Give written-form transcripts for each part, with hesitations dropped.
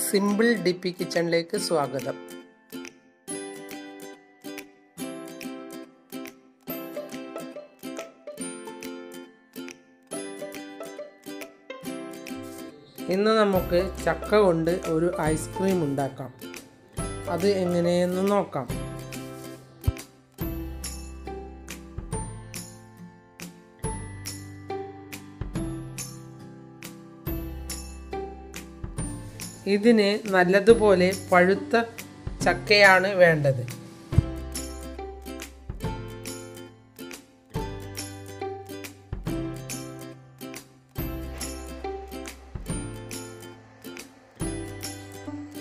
Simple ഡിപ്പി കിച്ചണിലേക്ക് സ്വാഗതം. ഇന്ന് നമുക്ക് ചക്ക കൊണ്ട് ഒരു ഐസ്ക്രീം ഉണ്ടാക്കാം. അത് എങ്ങനെയെന്ന് നോക്കാം. ഇതിന് നല്ലതുപോലെ പഴുത്ത ചക്കയാണ് വേണ്ടത്.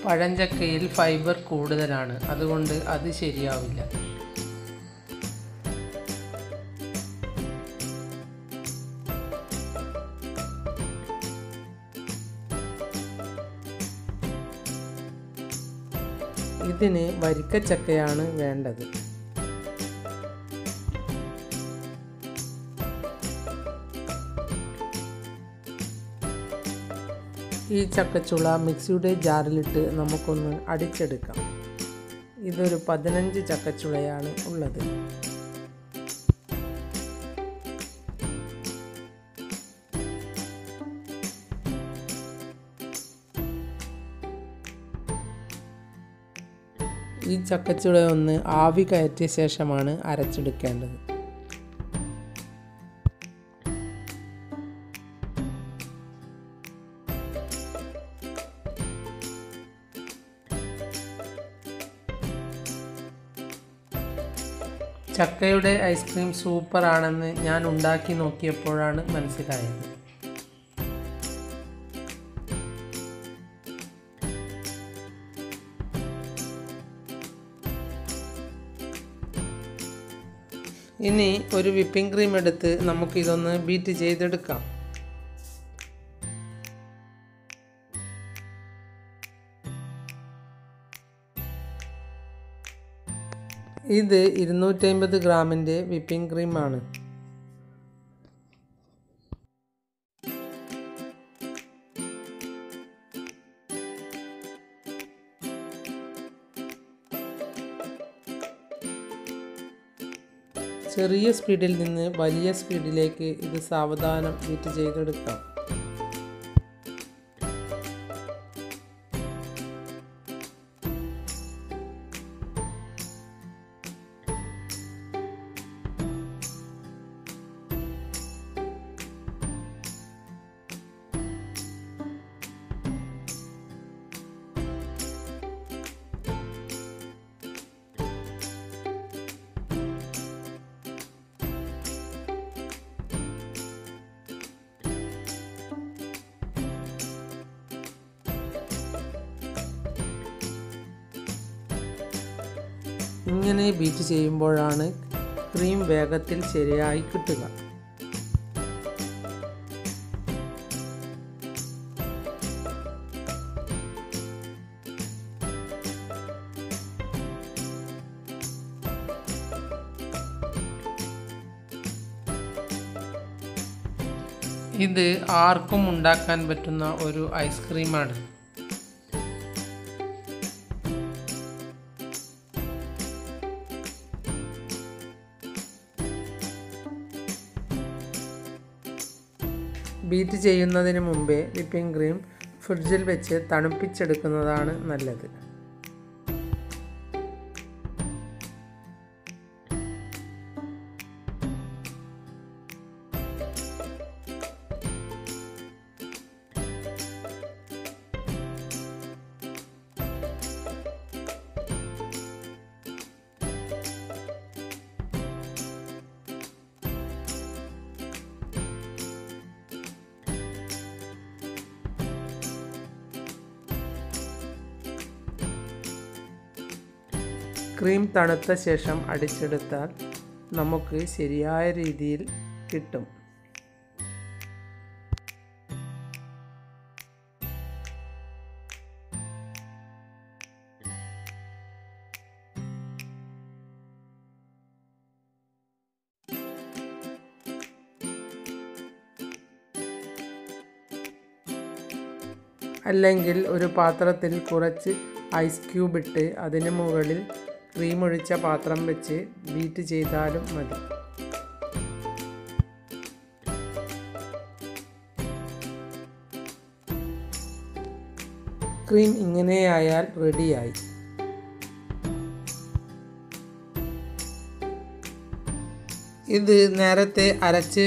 പഴഞ്ചക്കയിൽ ഫൈബർ കൂടുതലാണ്, അതുകൊണ്ട് അത് ശരിയാവില്ല. ഇതിന് വരിക്കച്ചക്കയാണ് വേണ്ടത്. ഈ ചക്കച്ചുള മിക്സിയുടെ ജാറിലിട്ട് നമുക്കൊന്ന് അടിച്ചെടുക്കാം. ഇതൊരു 15 ചക്കച്ചുളയാണ് ഉള്ളത്. ഈ ചക്കച്ചുള ഒന്ന് ആവി കയറ്റിയ ശേഷമാണ് അരച്ചെടുക്കേണ്ടത്. ചക്കയുടെ ഐസ്ക്രീം സൂപ്പറാണെന്ന് ഞാൻ ഉണ്ടാക്കി നോക്കിയപ്പോഴാണ് മനസ്സിലായത്. ഇനി ഒരു വിപ്പിംഗ് ക്രീം എടുത്ത് നമുക്കിതൊന്ന് ബീറ്റ് ചെയ്തെടുക്കാം. ഇത് 250 ഗ്രാമിൻ്റെ വിപ്പിംഗ് ക്രീമാണ്. ചെറിയ സ്പീഡിൽ നിന്ന് വലിയ സ്പീഡിലേക്ക് ഇത് സാവധാനം ബീറ്റ് ചെയ്തെടുക്കാം. ഇങ്ങനെ ബീറ്റ് ചെയ്യുമ്പോഴാണ് ക്രീം വേഗത്തിൽ ശരിയായി കിട്ടുക. ഇത് ആർക്കും ഉണ്ടാക്കാൻ പറ്റുന്ന ഒരു ഐസ്ക്രീമാണ്. ബീറ്റ് ചെയ്യുന്നതിന് മുമ്പേ വിപ്പിംഗ് ക്രീം ഫ്രിഡ്ജിൽ വെച്ച് തണുപ്പിച്ചെടുക്കുന്നതാണ് നല്ലത്. ക്രീം തണുത്ത ശേഷം അടിച്ചെടുത്താൽ നമുക്ക് ശരിയായ രീതിയിൽ കിട്ടും. അല്ലെങ്കിൽ ഒരു പാത്രത്തിൽ കുറച്ച് ഐസ് ക്യൂബ് ഇട്ട് അതിന് മുകളിൽ ക്രീം ഒഴിച്ച പാത്രം വെച്ച് ബീറ്റ് ചെയ്താലും മതി. ക്രീം ഇങ്ങനെയായാൽ റെഡിയായി. ഇത് നേരത്തെ അരച്ച്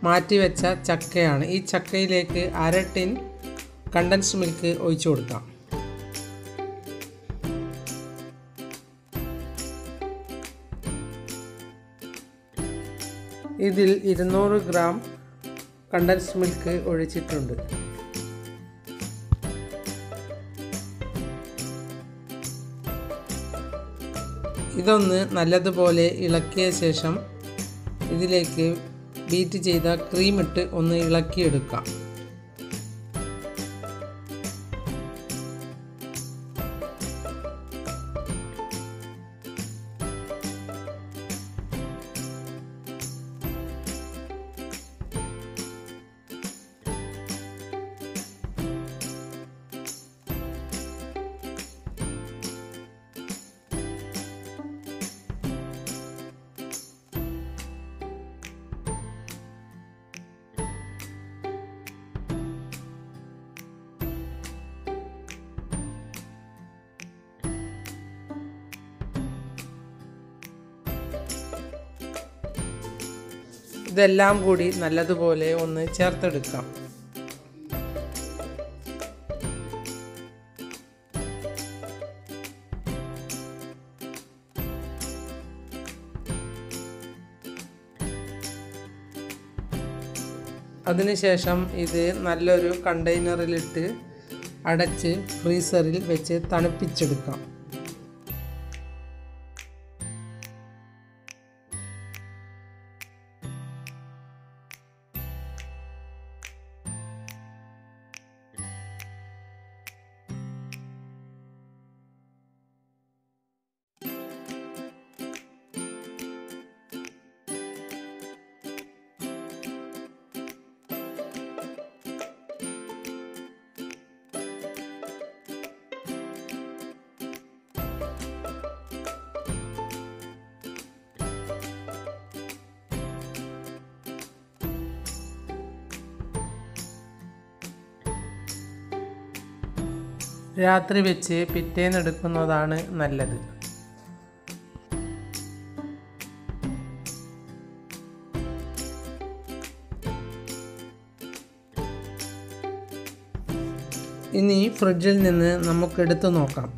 മാറ്റിവെച്ച ചക്കയാണ്. ഈ ചക്കയിലേക്ക് 1/2 ടിൻ കണ്ടൻസ്ഡ് മിൽക്ക് ഒഴിച്ചു കൊടുക്കാം. ഇതിൽ 200 ഗ്രാം കണ്ടൻസ്ഡ് മിൽക്ക് ഒഴിച്ചിട്ടുണ്ട്. ഇതൊന്ന് നല്ലതുപോലെ ഇളക്കിയ ശേഷം ഇതിലേക്ക് ബീറ്റ് ചെയ്ത ക്രീം ഇട്ട് ഒന്ന് ഇളക്കിയെടുക്കാം. ഇതെല്ലാം കൂടി നല്ലതുപോലെ ഒന്ന് ചേർത്തെടുക്കാം. അതിനുശേഷം ഇത് നല്ലൊരു കണ്ടെയ്നറിലിട്ട് അടച്ച് ഫ്രീസറിൽ വെച്ച് തണുപ്പിച്ചെടുക്കാം. രാത്രി വെച്ച് പിറ്റേന്നെടുക്കുന്നതാണ് നല്ലത്. ഇനി ഫ്രിഡ്ജിൽ നിന്ന് നമുക്കെടുത്ത് നോക്കാം.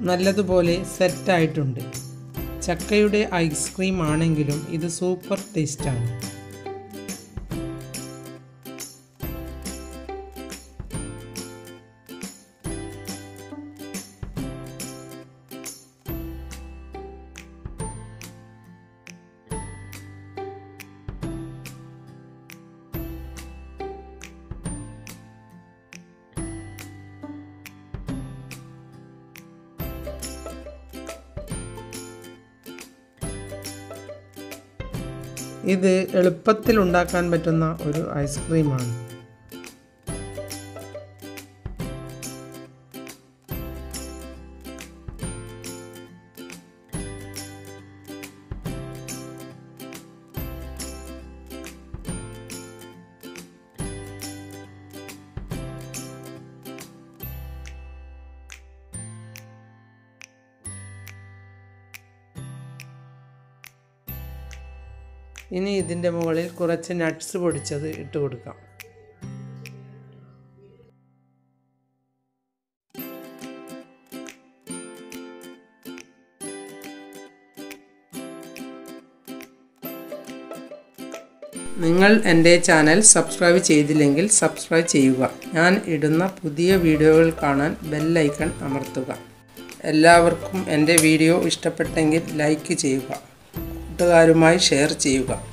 നല്ലതുപോലെ സെറ്റായിട്ടുണ്ട്. ചക്കയുടെ ഐസ്ക്രീം ആണെങ്കിലും ഇത് സൂപ്പർ ടേസ്റ്റാണ്. ഇത് എളുപ്പത്തിൽ ഉണ്ടാക്കാൻ പറ്റുന്ന ഒരു ഐസ്ക്രീമാണ്. ഇനി ഇതിൻ്റെ മുകളിൽ കുറച്ച് നട്ട്സ് പൊടിച്ചത് ഇട്ട് കൊടുക്കാം. നിങ്ങൾ എൻ്റെ ചാനൽ സബ്സ്ക്രൈബ് ചെയ്തില്ലെങ്കിൽ സബ്സ്ക്രൈബ് ചെയ്യുക. ഞാൻ ഇടുന്ന പുതിയ വീഡിയോകൾ കാണാൻ ബെൽ ഐക്കൺ അമർത്തുക. എല്ലാവർക്കും എൻ്റെ വീഡിയോ ഇഷ്ടപ്പെട്ടെങ്കിൽ ലൈക്ക് ചെയ്യുക. കൂട്ടുകാരുമായി ഷെയർ ചെയ്യുക.